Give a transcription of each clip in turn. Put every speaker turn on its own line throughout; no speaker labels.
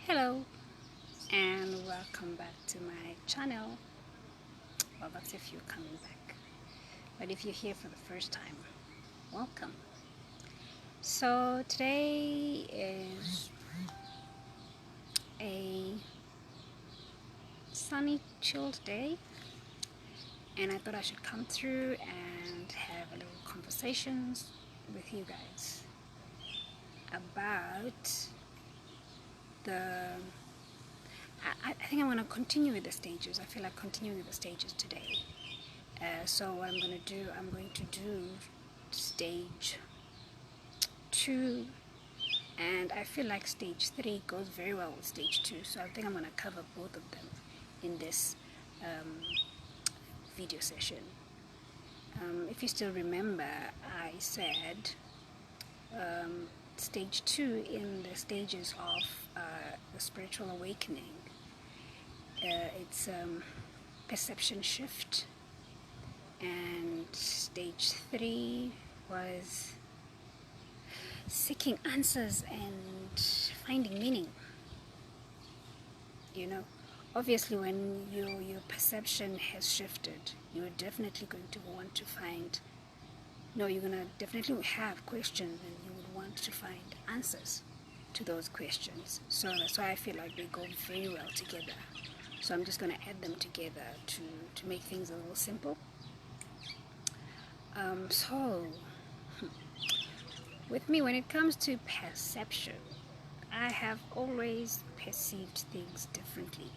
Hello and welcome back to my channel. Well, that's if you're coming back, but if you're here for the first time, welcome. So today is a sunny, chilled day, and I thought I should come through and have a little conversations with you guys about the I think I'm going to continue with the stages. I feel like continuing with the stages today. So what I'm going to do, I'm going to do stage 2, and I feel like stage 3 goes very well with stage 2. So I think I'm going to cover both of them in this um, video session. If you still remember, I said stage 2 in the stages of the spiritual awakening. It's perception shift, and stage 3 was seeking answers and finding meaning. Obviously when your perception has shifted, you're definitely going to want to find, no, you're going to definitely have questions, and you would want to find answers to those questions. So that's why I feel like they go very well together. So I'm just going to add them together to make things a little simple. So with me, when it comes to perception, I have always perceived things differently.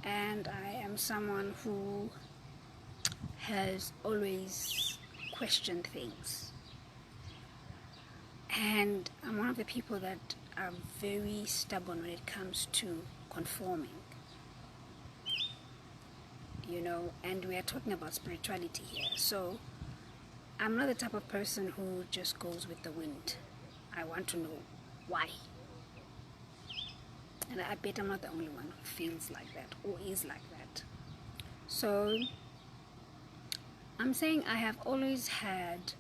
And I am someone who has always questioned things. And I'm one of the people that are very stubborn when it comes to conforming. And we are talking about spirituality here. So I'm not the type of person who just goes with the wind. I want to know why. And I bet I'm not the only one who feels like that or is like that. So I'm saying I have always had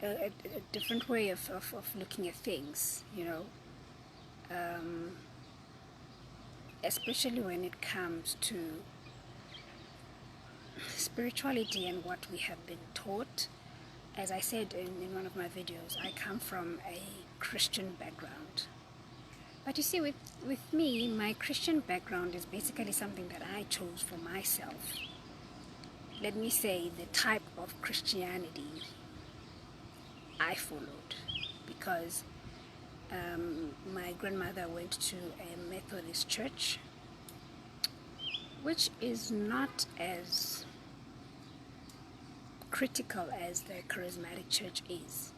a different way of looking at things, especially when it comes to spirituality and what we have been taught. As I said in one of my videos, I come from a Christian background. But you see, with me, my Christian background is basically something that I chose for myself. Let me say the type of Christianity I followed, because my grandmother went to a Methodist church, which is not as critical as the charismatic church is.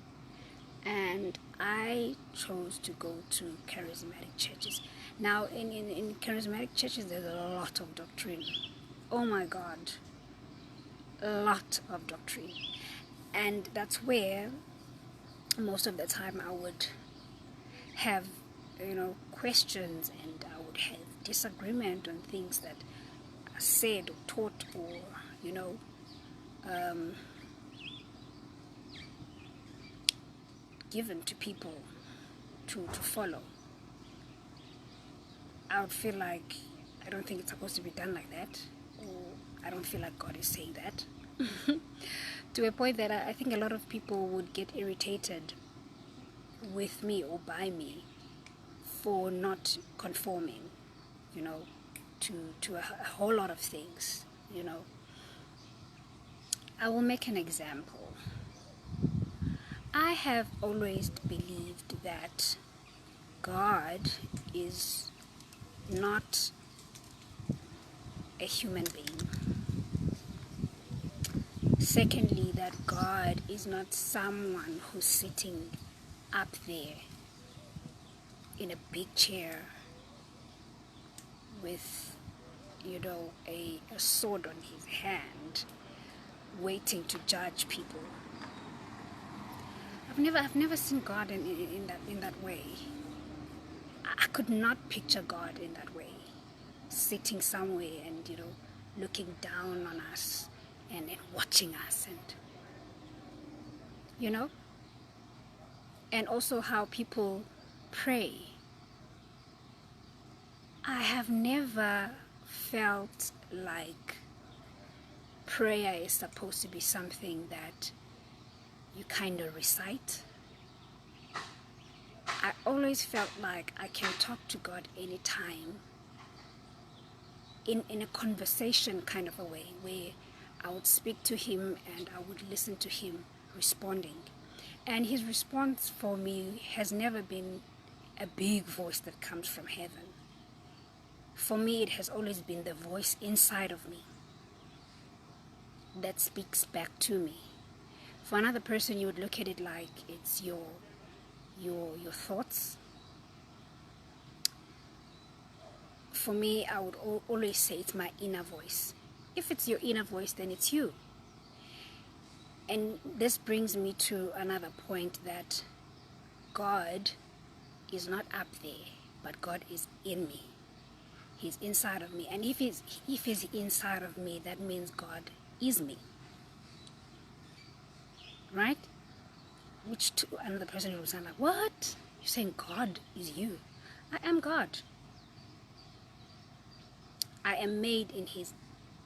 And I chose to go to charismatic churches. Now, in charismatic churches, there's a lot of doctrine. Oh my God, a lot of doctrine. And that's where most of the time I would have, questions, and I would have disagreement on things that are said or taught, or, given to people to follow. I would feel like I don't think it's supposed to be done like that, or I don't feel like God is saying that. To a point that I think a lot of people would get irritated with me or by me for not conforming, to a whole lot of things. I will make an example. I have always believed that God is not a human being. Secondly, that God is not someone who's sitting up there in a big chair with, a sword on his hand, waiting to judge people. I've never seen God in that way. I could not picture God in that way, sitting somewhere and looking down on us and watching us, and and also how people pray, I have never felt like prayer is supposed to be something that you kind of recite. I always felt like I can talk to God anytime in a conversation kind of a way, where I would speak to him and I would listen to him responding. And his response for me has never been a big voice that comes from heaven. For me, it has always been the voice inside of me that speaks back to me. For another person, you would look at it like it's your thoughts. For me, I would always say it's my inner voice. If it's your inner voice, then it's you. And this brings me to another point, that God is not up there, but God is in me. He's inside of me. And if he's inside of me, that means God is me. Right? Which to another person will sound like, what? You're saying God is you. I am God. I am made in his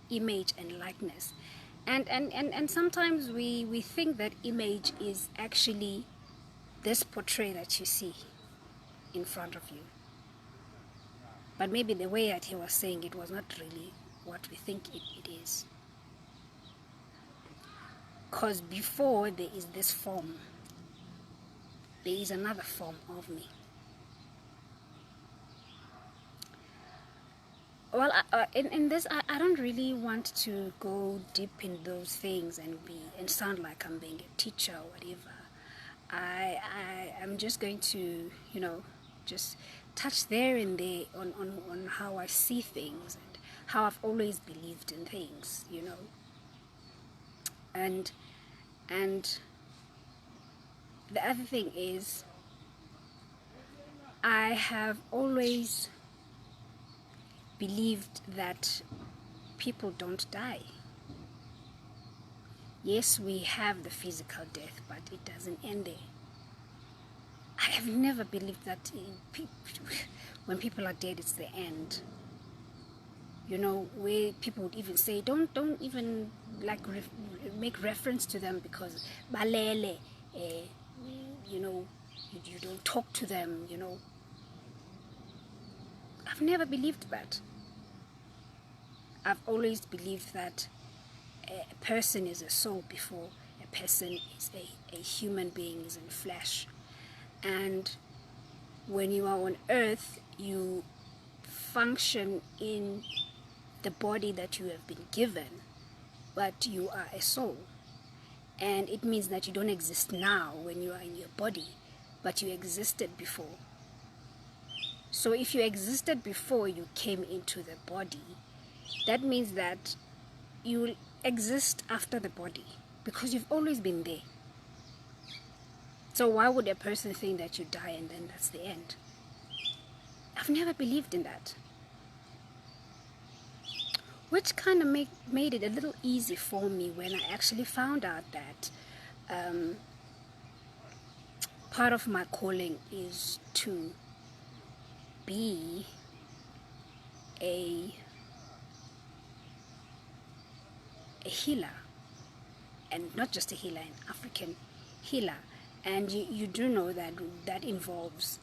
image and likeness. And sometimes we think that image is actually this portrait that you see in front of you. But maybe the way that he was saying it was not really what we think it is. Because before there is this form, there is another form of me. Well, in this, I don't really want to go deep in those things and sound like I'm being a teacher or whatever. I'm just going to, just touch there and there on how I see things and how I've always believed in things, And the other thing is, I have always believed that people don't die. Yes, we have the physical death, but it doesn't end there. I have never believed that when people are dead, it's the end. Where people would even say, don't even like make reference to them because balele, you don't talk to them. I've never believed that. I've always believed that a person is a soul before a person is a human being, is in flesh. And when you are on earth, you function in the body that you have been given, but you are a soul. And it means that you don't exist now when you are in your body, but you existed before. So if you existed before you came into the body, that means that you will exist after the body, because you've always been there. So why would a person think that you die and then that's the end? I've never believed in that. Which kind of made it a little easy for me when I actually found out that part of my calling is to be a healer, and not just a healer, an African healer. And you do know that involves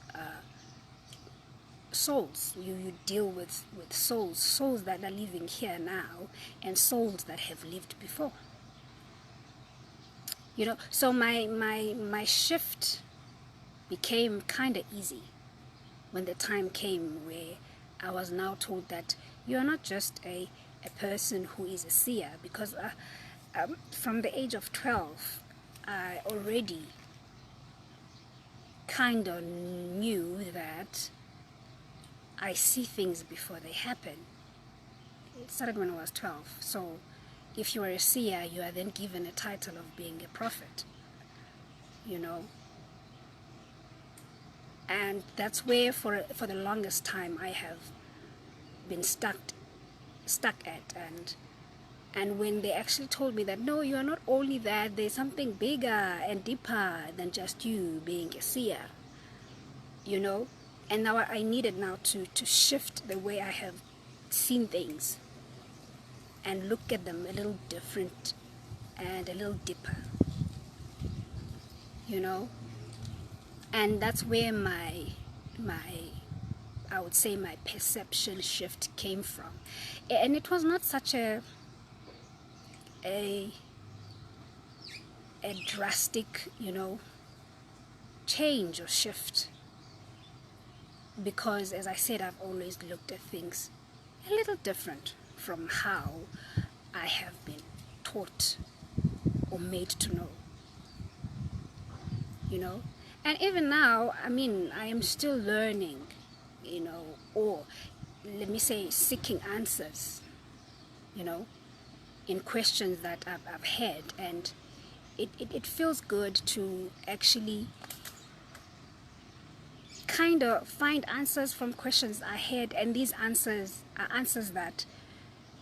souls. You deal with souls that are living here now, and souls that have lived before. So my shift became kind of easy when the time came where I was now told that you are not just a person who is a seer, because from the age of 12, I already kind of knew that I see things before they happen. It started when I was 12. So if you are a seer, you are then given a title of being a prophet, And that's where for the longest time I have been stuck at. And when they actually told me that, no, you are not only that, there's something bigger and deeper than just you being a seer, you know. And now I needed now to shift the way I have seen things and look at them a little different and a little deeper, you know. And that's where my I would say my perception shift came from. And it was not such a drastic, you know, change or shift, because as I said, I've always looked at things a little different from how I have been taught or made to know, you know. And even now, I mean, I am still learning, you know, or let me say seeking answers, you know, in questions that I've had. And it feels good to actually kind of find answers from questions I had. And these answers are answers that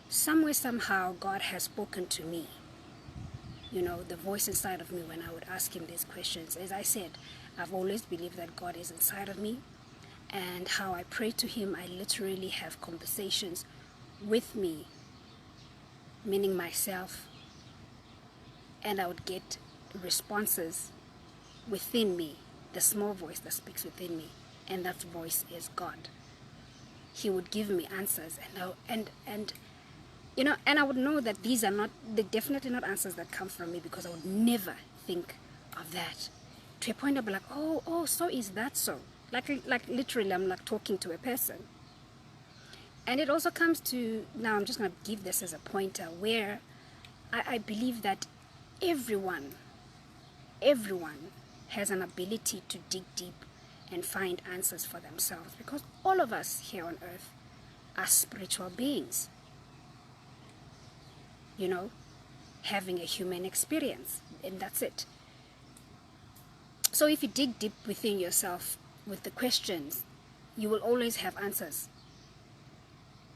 somewhere, somehow, God has spoken to me. You know, the voice inside of me when I would ask him these questions. As I said, I've always believed that God is inside of me. And how I pray to him, I literally have conversations with me, meaning myself. And I would get responses within me, the small voice that speaks within me. And that voice is God. He would give me answers, and you know, and I would know that they're definitely not answers that come from me, because I would never think of that. To a point I'd be like, oh, so is that so? Like literally, I'm like talking to a person. And it also comes to, now I'm just going to give this as a pointer, where I believe that everyone has an ability to dig deep and find answers for themselves, because all of us here on earth are spiritual beings, you know, having a human experience, and that's it. So if you dig deep within yourself with the questions, you will always have answers,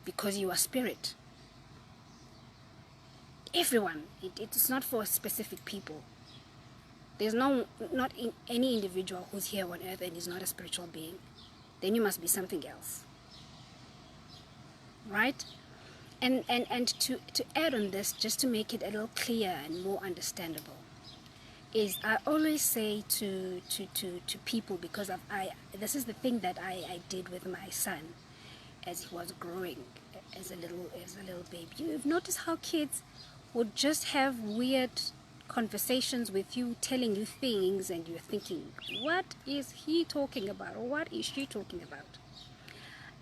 because you are spirit. Everyone, it's not for specific people. There's not any individual who's here on earth and is not a spiritual being. Then you must be something else, right? And to add on this, just to make it a little clearer and more understandable, is I always say to people, because this is the thing that I did with my son as he was growing as a little baby. You've noticed how kids would just have weird conversations with you, telling you things, and you're thinking, what is he talking about, or what is she talking about?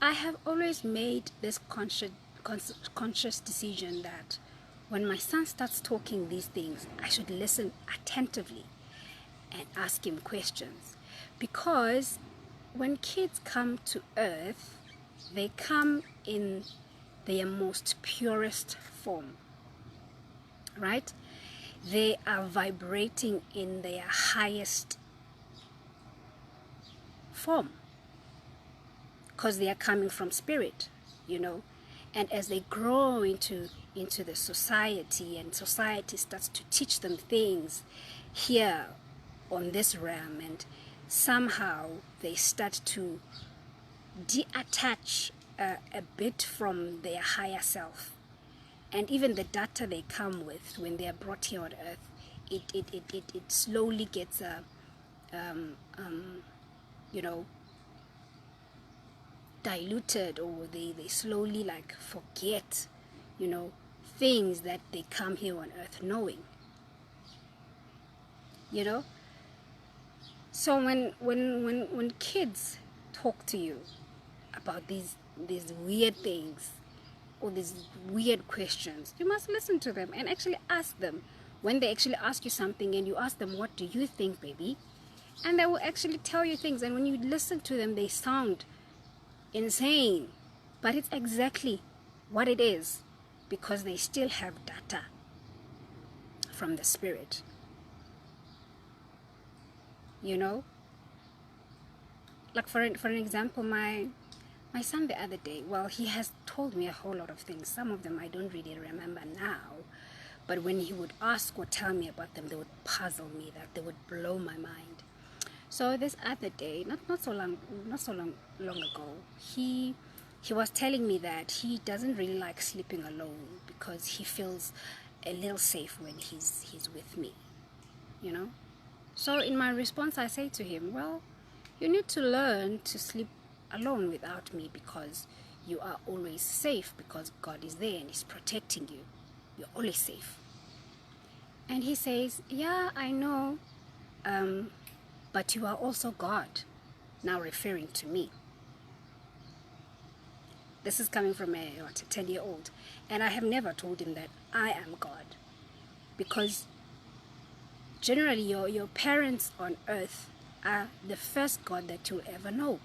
I have always made this conscious decision that when my son starts talking these things, I should listen attentively and ask him questions. Because when kids come to earth, they come in their most purest form, right? They are vibrating in their highest form, because they are coming from spirit, you know. And as they grow into the society, and society starts to teach them things here on this realm, and somehow they start to detach a bit from their higher self. And even the data they come with when they are brought here on earth, it slowly gets you know, diluted, or they slowly like forget, you know, things that they come here on earth knowing, you know. So when kids talk to you about these weird things or these weird questions, you must listen to them and actually ask them. When they actually ask you something and you ask them, what do you think, baby? And they will actually tell you things, and when you listen to them, they sound insane, but it's exactly what it is, because they still have data from the spirit, you know. Like for an example, my son the other day, well, he has told me a whole lot of things. Some of them I don't really remember now, but when he would ask or tell me about them, they would puzzle me, that they would blow my mind. So this other day, not so long ago, he was telling me that he doesn't really like sleeping alone because he feels a little safe when he's with me, you know. So in my response, I say to him, well, you need to learn to sleep alone without me because you are always safe because God is there and He's protecting you. You're always safe. And he says, yeah, I know, but you are also God. Now referring to me. This is coming from a 10-year-old. And I have never told him that I am God. Because generally your parents on earth are the first God that you'll ever know.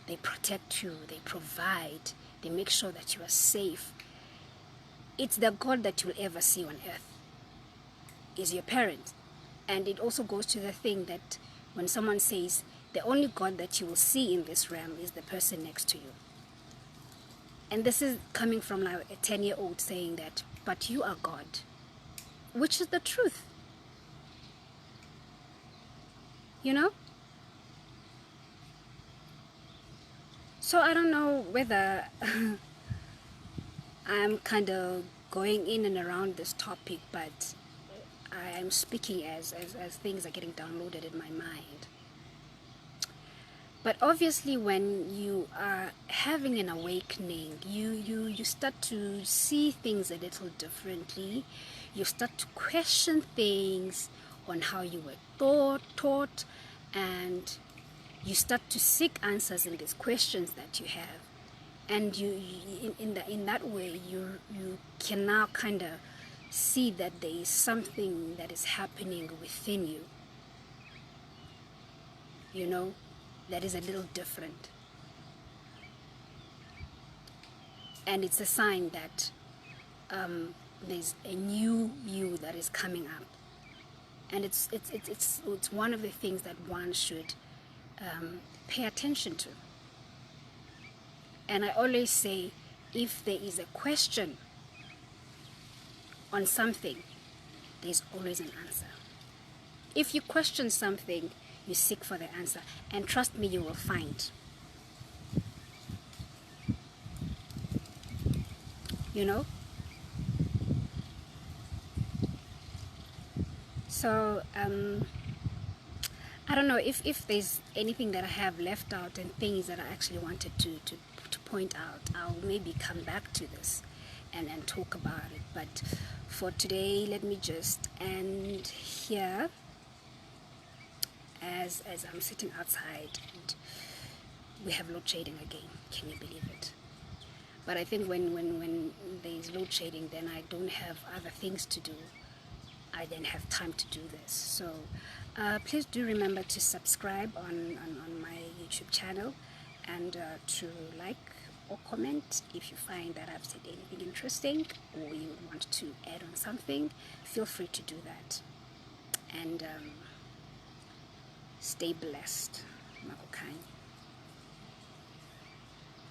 They protect you, they provide, they make sure that you are safe. It's the God that you'll ever see on earth is your parent. And it also goes to the thing that when someone says the only God that you will see in this realm is the person next to you. And this is coming from like a 10-year-old saying that, but you are God, which is the truth. You know? So I don't know whether I'm kind of going in and around this topic, but I am speaking as things are getting downloaded in my mind. But obviously when you are having an awakening, you start to see things a little differently. You start to question things on how you were taught, and you start to seek answers in these questions that you have. And in that way, you can now kind of see that there is something that is happening within you, you know, that is a little different. And it's a sign that there's a new you that is coming up. And it's one of the things that one should pay attention to. And I always say, if there is a question on something, there's always an answer. If you question something, you seek for the answer. And trust me, you will find. You know? So, I don't know if there's anything that I have left out and things that I actually wanted to point out. I'll maybe come back to this and talk about it. But for today, let me just end here as I'm sitting outside and we have load shedding again. Can you believe it? But I think when there's load shedding, then I don't have other things to do. I then have time to do this. So please do remember to subscribe on my YouTube channel and to like or comment if you find that I've said anything interesting or you want to add on something. Feel free to do that. And stay blessed. Makokhanya.